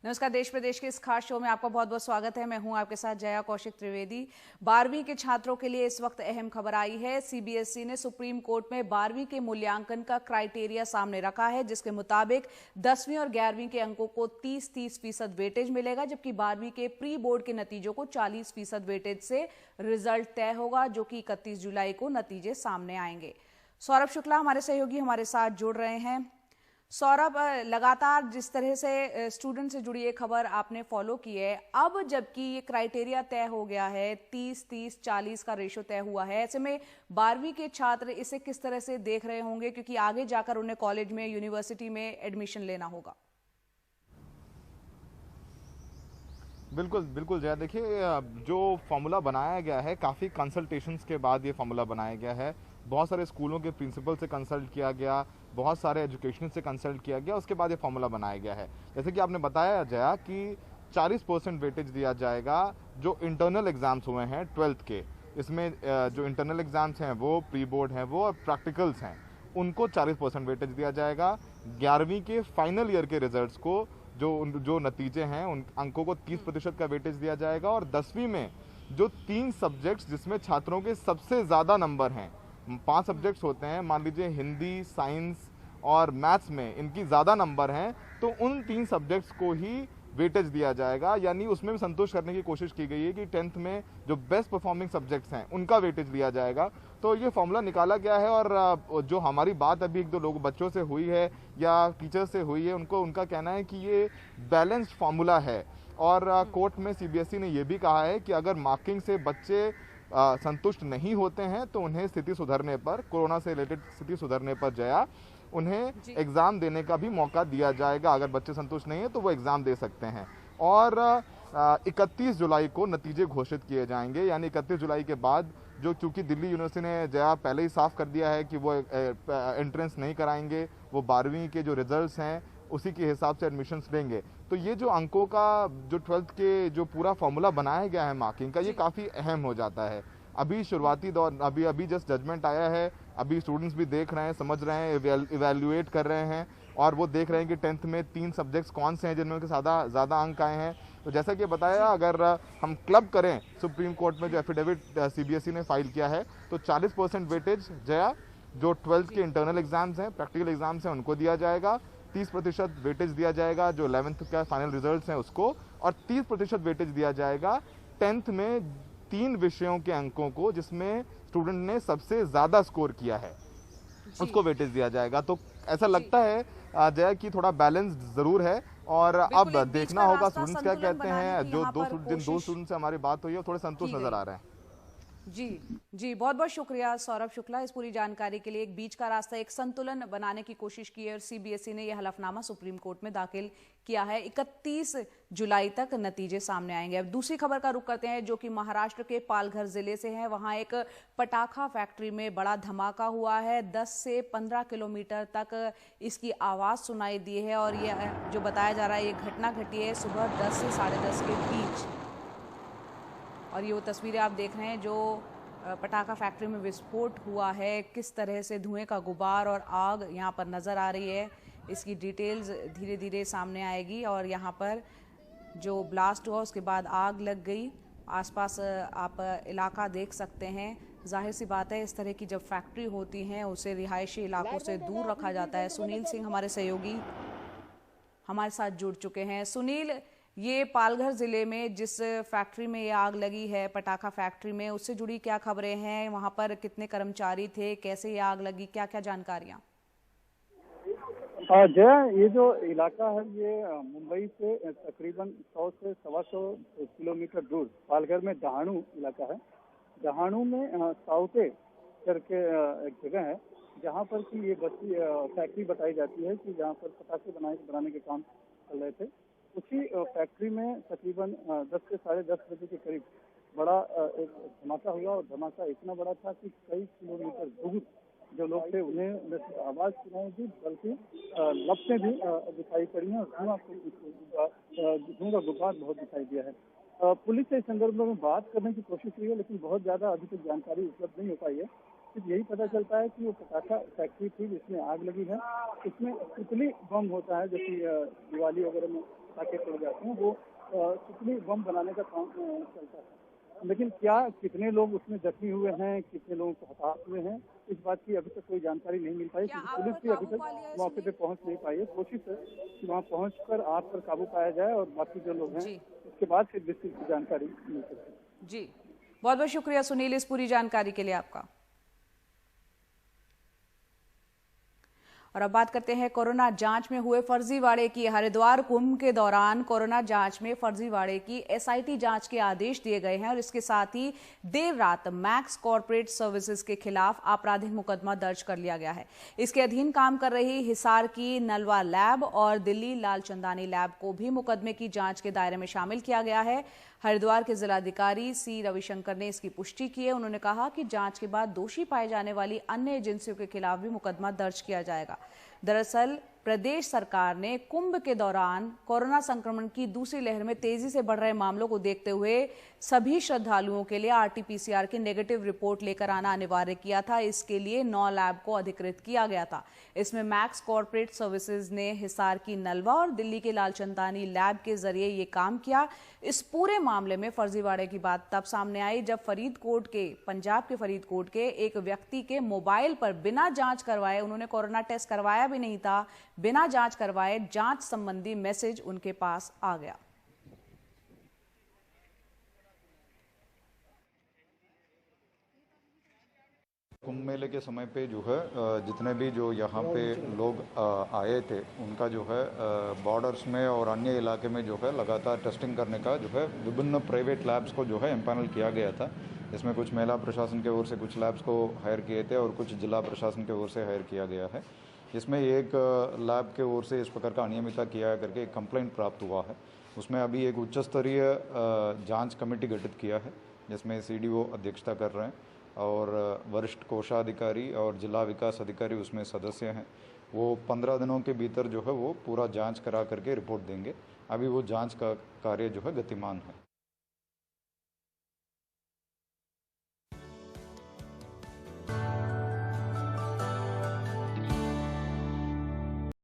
नमस्कार। देश प्रदेश के इस खास शो में आपका बहुत बहुत स्वागत है। मैं हूं आपके साथ जया कौशिक त्रिवेदी। 12वीं के छात्रों के लिए इस वक्त अहम खबर आई है। सीबीएसई ने सुप्रीम कोर्ट में 12वीं के मूल्यांकन का क्राइटेरिया सामने रखा है, जिसके मुताबिक 10वीं और 11वीं के अंकों को 30-30% वेटेज मिलेगा, जबकि 12वीं के प्री बोर्ड के नतीजों को 40% वेटेज से रिजल्ट तय होगा, जो कि 31 जुलाई को नतीजे सामने आएंगे। सौरभ शुक्ला हमारे सहयोगी हमारे साथ जुड़ रहे हैं। सौरभ, लगातार जिस तरह से स्टूडेंट से जुड़ी ये खबर आपने फॉलो की है, अब जबकि ये क्राइटेरिया तय हो गया है, 30-30-40 का रेशो तय हुआ है, ऐसे में 12वीं के छात्र इसे किस तरह से देख रहे होंगे, क्योंकि आगे जाकर उन्हें कॉलेज में, यूनिवर्सिटी में एडमिशन लेना होगा। बिल्कुल बिल्कुल जया, देखिए जो फॉर्मूला बनाया गया है, काफ़ी कंसल्टेशंस के बाद ये फॉर्मूला बनाया गया है। बहुत सारे स्कूलों के प्रिंसिपल से कंसल्ट किया गया, बहुत सारे एजुकेशन से कंसल्ट किया गया, उसके बाद ये फॉर्मूला बनाया गया है। जैसे कि आपने बताया जया कि 40% वेटेज दिया जाएगा जो इंटरनल एग्जाम्स हुए हैं 12th के। इसमें जो इंटरनल एग्जाम्स हैं वो प्री बोर्ड हैं, वो प्रैक्टिकल्स हैं, उनको 40% वेटेज दिया जाएगा। 11वीं के फाइनल ईयर के रिजल्ट्स को, जो नतीजे हैं, उन अंकों को 30% का वेटेज दिया जाएगा। और 10वीं में जो 3 सब्जेक्ट्स जिसमें छात्रों के सबसे ज़्यादा नंबर हैं, 5 सब्जेक्ट्स होते हैं, मान लीजिए हिंदी, साइंस और मैथ्स में इनकी ज़्यादा नंबर हैं, तो उन 3 सब्जेक्ट्स को ही वेटेज दिया जाएगा। यानी उसमें भी संतोष करने की कोशिश की गई है कि 10th में जो बेस्ट परफॉर्मिंग सब्जेक्ट्स हैं उनका वेटेज लिया जाएगा। तो ये फॉर्मूला निकाला गया है। और जो हमारी बात अभी 1-2 लोग बच्चों से हुई है या टीचर से हुई है, उनका कहना है कि ये बैलेंस्ड फॉर्मूला है। और कोर्ट में सीबीएसई ने यह भी कहा है कि अगर मार्किंग से बच्चे संतुष्ट नहीं होते हैं तो उन्हें स्थिति सुधरने पर, कोरोना से रिलेटेड स्थिति सुधरने पर जया, उन्हें एग्ज़ाम देने का भी मौका दिया जाएगा। अगर बच्चे संतुष्ट नहीं है तो वो एग्ज़ाम दे सकते हैं। और 31 जुलाई को नतीजे घोषित किए जाएंगे। यानी 31 जुलाई के बाद, जो चूंकि दिल्ली यूनिवर्सिटी ने जया पहले ही साफ कर दिया है कि वो एंट्रेंस नहीं कराएंगे, वो 12वीं के जो रिजल्ट्स हैं उसी के हिसाब से एडमिशन्स लेंगे। तो ये जो अंकों का, जो 12th के जो पूरा फॉर्मूला बनाया गया है मार्किंग का, ये काफ़ी अहम हो जाता है। अभी शुरुआती दौर, अभी जस्ट जजमेंट आया है, अभी स्टूडेंट्स भी देख रहे हैं, समझ रहे हैं, इवेल्युएट कर रहे हैं, और वो देख रहे हैं कि 10th में 3 सब्जेक्ट्स कौन से हैं जिनमें ज़्यादा अंक आए हैं। तो जैसा कि बताया, अगर हम क्लब करें सुप्रीम कोर्ट में जो एफिडेविट सीबीएसई ने फाइल किया है, तो 40% वेटेज जया जो 12th के इंटरनल एग्जाम्स हैं, प्रैक्टिकल एग्जाम्स हैं, उनको दिया जाएगा। 30% वेटेज दिया जाएगा जो 11th का फाइनल रिजल्ट्स हैं उसको, और 30% वेटेज दिया जाएगा 10th में 3 विषयों के अंकों को, जिसमें स्टूडेंट ने सबसे ज़्यादा स्कोर किया है, उसको वेटेज दिया जाएगा। तो ऐसा लगता है जया कि थोड़ा बैलेंस ज़रूर है। और अब देखना होगा स्टूडेंट्स क्या कहते हैं। जिन 2 स्टूडेंट से हमारी बात हुई है, थोड़े संतुष्ट नजर आ रहे हैं। जी जी, बहुत बहुत शुक्रिया सौरभ शुक्ला इस पूरी जानकारी के लिए। एक बीच का रास्ता, एक संतुलन बनाने की कोशिश की है और सीबीएसई ने यह हलफनामा सुप्रीम कोर्ट में दाखिल किया है। 31 जुलाई तक नतीजे सामने आएंगे। अब दूसरी खबर का रुख करते हैं, जो कि महाराष्ट्र के पालघर जिले से है। वहां एक पटाखा फैक्ट्री में बड़ा धमाका हुआ है। 10 से 15 किलोमीटर तक इसकी आवाज सुनाई दी है और ये जो बताया जा रहा है, ये घटना घटी है सुबह 10 से 10:30 के बीच। और ये वो तस्वीरें आप देख रहे हैं जो पटाखा फैक्ट्री में विस्फोट हुआ है, किस तरह से धुएं का गुबार और आग यहाँ पर नज़र आ रही है। इसकी डिटेल्स धीरे धीरे सामने आएगी। और यहाँ पर जो ब्लास्ट हुआ उसके बाद आग लग गई। आसपास आप इलाका देख सकते हैं। जाहिर सी बात है, इस तरह की जब फैक्ट्री होती हैं उसे रिहायशी इलाकों से दूर रखा जाता है। सुनील सिंह हमारे सहयोगी हमारे साथ जुड़ चुके हैं। सुनील, ये पालघर जिले में जिस फैक्ट्री में ये आग लगी है, पटाखा फैक्ट्री में, उससे जुड़ी क्या खबरें हैं? वहां पर कितने कर्मचारी थे, कैसे ये आग लगी, क्या क्या जानकारियां? जया, ये जो इलाका है ये मुंबई से तकरीबन 100 से 125 किलोमीटर दूर पालघर में डहाणू इलाका है। डहाणू में साउते करके एक जगह है जहाँ पर कि ये बस्ती फैक्ट्री बताई जाती है कि जहाँ पर पटाखे बनाने के काम चल रहे थे। उसी फैक्ट्री में तकरीबन 10 से 10:30 बजे के करीब बड़ा एक धमाका हुआ। और धमाका इतना बड़ा था कि कई किलोमीटर दूर जो लोग थे उन्हें न सिर्फ आवाज सुनाई दी, बल्कि लपटें भी दिखाई पड़ी हैं और धुआं का गुबार बहुत दिखाई दिया है। पुलिस से इस संदर्भ में बात करने की कोशिश हुई है, लेकिन बहुत ज्यादा अभी तक जानकारी उपलब्ध नहीं हो पाई है। सिर्फ यही पता चलता है कि वो पटाखा फैक्ट्री थी जिसमें आग लगी है। इसमें सुतली बम होता है, जो कि दिवाली वगैरह में पटाखे फोड़े जाते हैं, वो सुतली बम बनाने का काम चलता है। लेकिन क्या कितने लोग उसमें जख्मी हुए हैं, कितने लोगों को हताहत हुए हैं, इस बात की अभी तक कोई जानकारी नहीं मिल पाई, क्योंकि पुलिस भी अभी तक मौके पे पहुंच नहीं पाई है। कोशिश है कि वहां पहुंचकर आग पर काबू पाया जाए और बाकी जो लोग हैं उसके बाद फिर विस्तृत जानकारी मिल सकती है। जी, बहुत बहुत शुक्रिया सुनील इस पूरी जानकारी के लिए आपका। और अब बात करते हैं कोरोना जांच में हुए फर्जीवाड़े की। हरिद्वार कुंभ के दौरान कोरोना जांच में फर्जीवाड़े की एसआईटी जांच के आदेश दिए गए हैं और इसके साथ ही देर रात मैक्स कॉर्पोरेट सर्विसेज के खिलाफ आपराधिक मुकदमा दर्ज कर लिया गया है। इसके अधीन काम कर रही हिसार की नलवा लैब और दिल्ली लालचंदानी लैब को भी मुकदमे की जांच के दायरे में शामिल किया गया है। हरिद्वार के जिलाधिकारी सी रविशंकर ने इसकी पुष्टि की है। उन्होंने कहा कि जांच के बाद दोषी पाए जाने वाली अन्य एजेंसियों के खिलाफ भी मुकदमा दर्ज किया जाएगा। दरअसल प्रदेश सरकार ने कुंभ के दौरान कोरोना संक्रमण की दूसरी लहर में तेजी से बढ़ रहे मामलों को देखते हुए सभी श्रद्धालुओं के लिए आरटी-पीसीआर की नेगेटिव रिपोर्ट लेकर आना अनिवार्य किया था। इसके लिए 9 लैब को अधिकृत किया गया था। इसमें मैक्स कॉर्पोरेट सर्विसेज ने हिसार की नलवा और दिल्ली के लालचंदानी लैब के जरिए ये काम किया। इस पूरे मामले में फर्जीवाड़े की बात तब सामने आई जब पंजाब के फरीदकोट के एक व्यक्ति के मोबाइल पर बिना जांच करवाए, उन्होंने कोरोना टेस्ट करवाया भी नहीं था, बिना जांच करवाए जांच संबंधी मैसेज उनके पास आ गया। कुंभ मेले के समय पे जो है जितने भी जो यहाँ पे लोग आए थे उनका जो है बॉर्डर्स में और अन्य इलाके में जो है लगातार टेस्टिंग करने का जो है विभिन्न प्राइवेट लैब्स को जो है एम्पैनल किया गया था। इसमें कुछ महिला प्रशासन की ओर से कुछ लैब्स को हायर किए थे और कुछ जिला प्रशासन की ओर से हायर किया गया है। इसमें एक लैब के ओर से इस प्रकार का अनियमितता किया करके एक कंप्लेंट प्राप्त हुआ है। उसमें अभी एक उच्च स्तरीय जांच कमेटी गठित किया है जिसमें सीडीओ अध्यक्षता कर रहे हैं और वरिष्ठ कोषाधिकारी और जिला विकास अधिकारी उसमें सदस्य हैं। वो 15 दिनों के भीतर जो है वो पूरा जांच करा करके रिपोर्ट देंगे। अभी वो जांच का कार्य जो है गतिमान है।